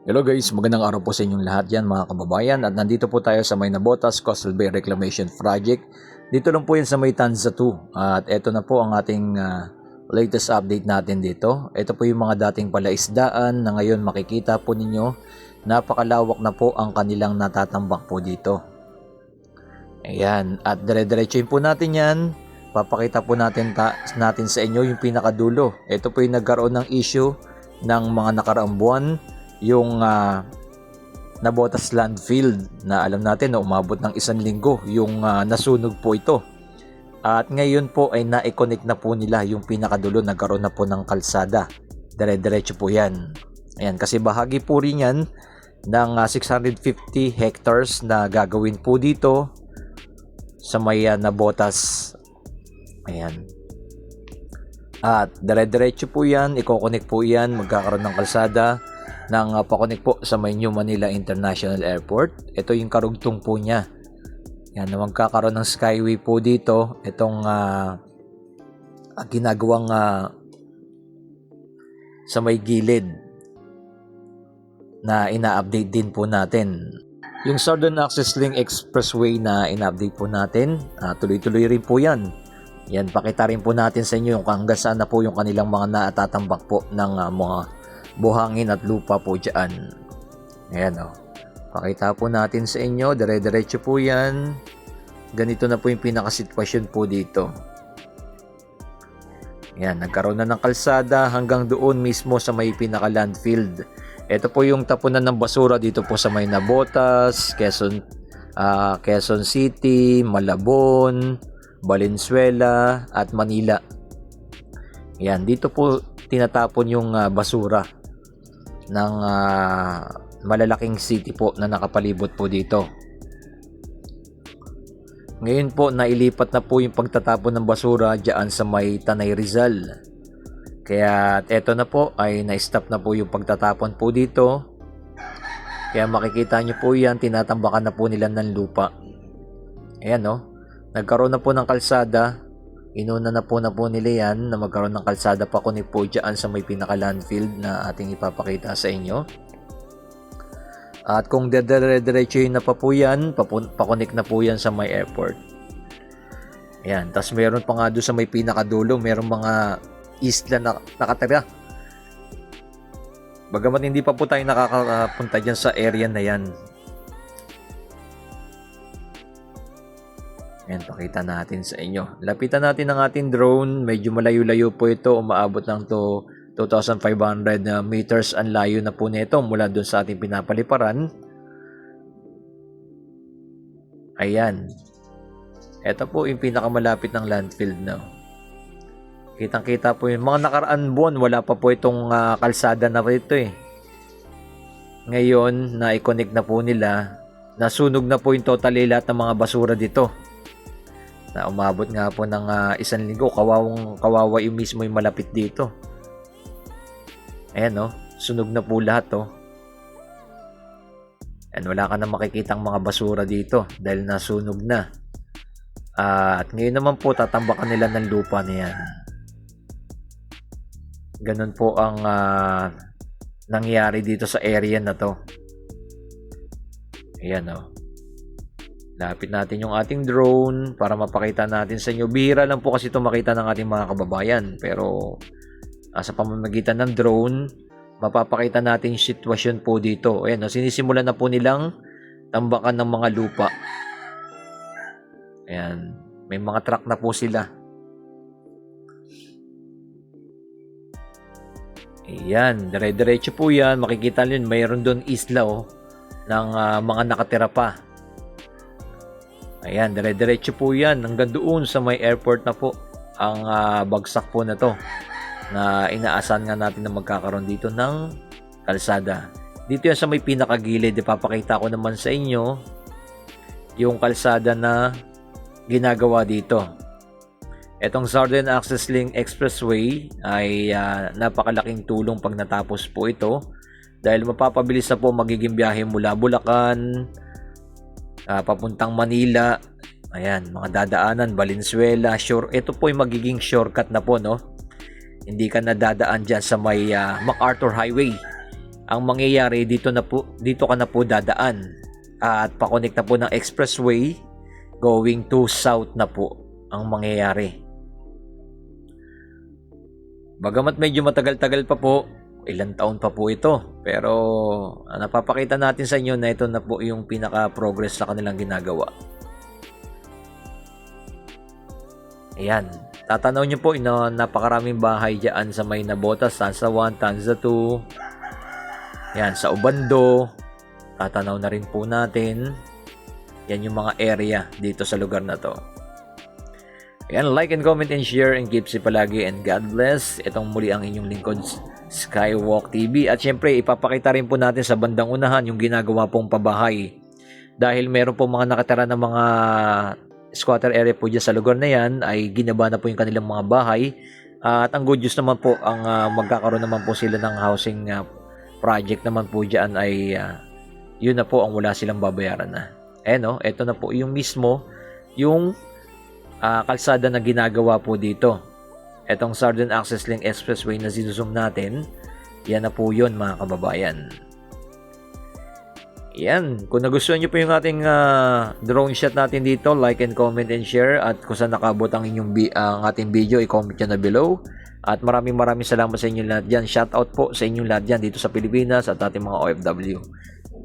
Hello guys, magandang araw po sa inyong lahat yan mga kababayan at nandito po tayo sa may Nabotas Coastal Bay Reclamation Project. Dito lang po yan sa may Tanza 2 at eto na po ang ating latest update natin dito. Ito po yung mga dating palaisdaan na ngayon makikita po ninyo napakalawak na po ang kanilang natatambak po dito. Ayan, at dire-diretsuin po natin yan. Papakita po natin sa inyo yung pinakadulo. Ito po yung nagkaroon ng issue ng mga nakaraang buwan. Yung Nabotas Landfill na alam natin na umabot ng 1 linggo yung nasunog po ito. At ngayon po ay na-connect na po nila yung pinakadulo, nagkaroon na po ng kalsada. Dire-diretso po yan. Ayan, kasi bahagi po rin yan ng 650 hectares na gagawin po dito sa may Nabotas. Ayan. At dire-diretso po yan, i-connect po yan, magkakaroon ng kalsada ng pakonek po sa may New Manila International Airport. Ito yung karugtong po niya. Yan, na magkakaroon ng skyway po dito. Itong ginagawang sa may gilid na ina-update din po natin. Yung Southern Access Link Expressway na ina-update po natin, tuloy-tuloy rin po yan. Yan, pakita rin po natin sa inyo yung hanggang saan na po yung kanilang mga natatambak po ng mga buhangin at lupa po dyan. Ayan o. Pakita po natin sa inyo. Dire-diretso po yan. Ganito na po yung pinakasitwasyon po dito. Ayan. Nagkaroon na ng kalsada hanggang doon mismo sa may pinaka-landfill. Ito po yung tapunan ng basura dito po sa may Nabotas, Quezon City, Malabon, Valenzuela at Manila. Ayan. Dito po tinatapon yung basura ng malalaking city po na nakapalibot po dito. Ngayon po nailipat na po yung pagtatapon ng basura diyan sa may Tanay Rizal. Kaya eto na po ay na-stop na po yung pagtatapon po dito. Kaya makikita nyo po yan, tinatambakan na po nila ng lupa. Ayan no, nagkaroon na po ng kalsada. Inuna na po nila yan na magkaroon ng kalsada pa kunin po dyan sa may pinaka-landfill na ating ipapakita sa inyo. At kung dire-diretso na pa po yan, pakunik na po yan sa may airport. Ayan, tas meron pa nga doon sa may pinakadulo, meron mga isla na nakatira. Bagamat hindi pa po tayo nakakapunta dyan sa area na yan. Ayan, pakita natin sa inyo. Lapitan natin ang ating drone. Medyo malayo-layo po ito. Umaabot ng 2,500 meters ang layo na po nito mula doon sa ating pinapaliparan. Ayan. Ito po yung pinakamalapit ng landfill na. Kitang-kita po yung mga nakaraan buwan. Wala pa po itong kalsada na rito eh. Ngayon, na-connect na po nila. Nasunog na po yung totally lahat ng mga basura dito. Na umabot nga po ng 1 linggo. Kawawa yung mismo yung malapit dito. Ayan no, sunog na po lahat to. And wala ka na makikitang mga basura dito dahil nasunog na. At ngayon naman po tatambakan nila ng lupa na yan. Ganun po ang nangyari dito sa area na to. Ayan no. Lapit natin yung ating drone para mapakita natin sa inyo. Bihira lang po kasi ito makita ng ating mga kababayan. Pero sa pamamagitan ng drone, mapapakita natin yung sitwasyon po dito. Ayan, sinisimulan na po nilang tambakan ng mga lupa. Ayan, may mga truck na po sila. Ayan, dire-diretso po yan. Makikita nyo, mayroon doon isla ng mga nakatira pa. Ayan, dire-diretso po yan hanggang doon sa may airport na po ang bagsak po na to na inaasahan nga natin na magkakaroon dito ng kalsada. Dito yan sa may pinakagilid, ipapakita ko naman sa inyo yung kalsada na ginagawa dito. Etong Southern Access Link Expressway ay napakalaking tulong pag natapos po ito dahil mapapabilis na po magiging biyahe mula Bulacan papuntang Manila. Ayan, mga dadaanan, Valenzuela, Shore. Ito po yung magiging shortcut na po, no? Hindi ka nadadaan dyan sa may MacArthur Highway. ang mangyayari dito ka na po dadaan at pa-connect na po ng expressway going to south na po ang mangyayari. Bagamat medyo matagal-tagal pa po, ilang taon pa po ito, pero napapakita natin sa inyo na ito na po yung pinaka-progress sa kanilang ginagawa. Ayan, tatanaw nyo po, napakaraming bahay dyan sa may Nabotas, Tanza 1, Tanza 2, yan, sa Ubando, tatanaw na rin po natin. Yan yung mga area dito sa lugar na to. Ayan, like and comment and share and keep safe palagi and God bless. Itong muli ang inyong lingkod, Skywalk TV. At syempre, ipapakita rin po natin sa bandang unahan yung ginagawa pong pabahay. Dahil meron po mga nakatira na mga squatter area po dyan sa lugar na yan, ay ginaba na po yung kanilang mga bahay. At ang good news naman po, ang magkakaroon naman po sila ng housing project naman po dyan ay yun na po ang wala silang babayaran na. Ito na po yung mismo, yung kalsada na ginagawa po dito. Etong Southern Access Link Expressway na zoom natin, yan na po yun mga kababayan. Yan, kung nagustuhan nyo po yung ating drone shot natin dito, like and comment and share. At kung saan nakabot ang ating video, i-comment nyo na below. At maraming salamat sa inyong lahat dyan. Shout out po sa inyong lahat dyan dito sa Pilipinas at ating mga OFW.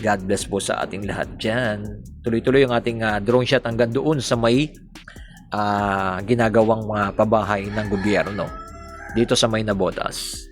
God bless po sa ating lahat dyan. Tuloy-tuloy yung ating drone shot hanggang doon sa may ginagawang mga pabahay ng gobyerno dito sa may Nabotas.